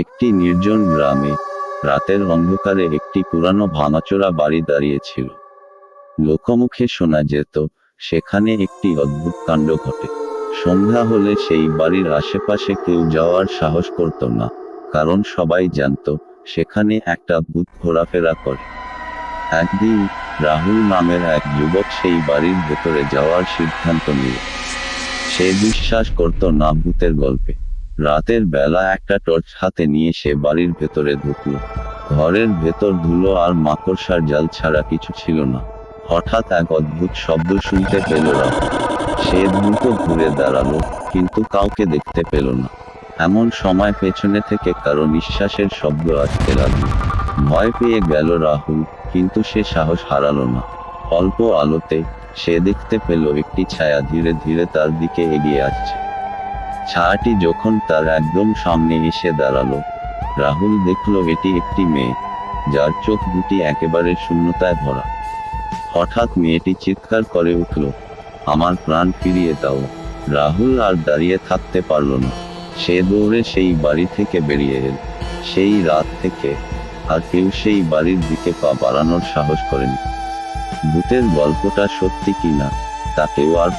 একটি নির্জন গ্রামে রাতের অন্ধকারে একটি পুরানো ভাঙাচোরা বাড়ি দাঁড়িয়েছিল। লোকমুখে শোনা যেত সেখানে একটি অদ্ভুত কাণ্ড ঘটে। সন্ধ্যা হলে সেই বাড়ির আশেপাশে কেউ যাওয়ার সাহস করত না, কারণ সবাই জানত সেখানে একটা ভূত ঘোরাফেরা করে। একদিন রাহুল নামের এক যুবক সেই বাড়ির ভেতরে যাওয়ার সিদ্ধান্ত নিল। সে বিশ্বাস করত না ভূতের গল্পে। রাতের বেলা একটা টর্চ হাতে নিয়ে সে বাড়ির ভেতরে ঢুকল। ঘরের ভেতর ধুলো আর মাকড়সার জাল ছাড়া কিছু ছিল না। হঠাৎ এক অদ্ভুত শব্দ শুনতে পেল রাহুল। সে দ্রুত ঘুরে দাঁড়ালো, কিন্তু কাউকে দেখতে পেল না। এমন সময় পেছনে থেকে কারো নিঃশ্বাসের শব্দ আসতে লাগলো। ভয় পেয়ে গেল রাহুল, কিন্তু সে সাহস হারালো না। অল্প আলোতে সে দেখতে পেল একটি ছায়া ধীরে ধীরে তার দিকে এগিয়ে আসছে। ছায়াটি যখন তার একদম সামনে এসে দাঁড়ালো, রাহুল দেখল এটি একটি মেয়ে, যার চোখ দুটি একেবারে শূন্যতায় ভরা। হঠাৎ মেয়েটি চিৎকার করে উঠল, আমার প্রাণ ফিরিয়ে দাও। রাহুল আর দাঁড়িয়ে থাকতে পারল না। সে দৌড়ে সেই বাড়ি থেকে বেরিয়ে এল। সেই রাত থেকে আর কেউ সেই বাড়ির দিকে পা বাড়ানোর সাহস করেনি। ভূতের গল্পটা সত্যি কিনা তা কেউ আর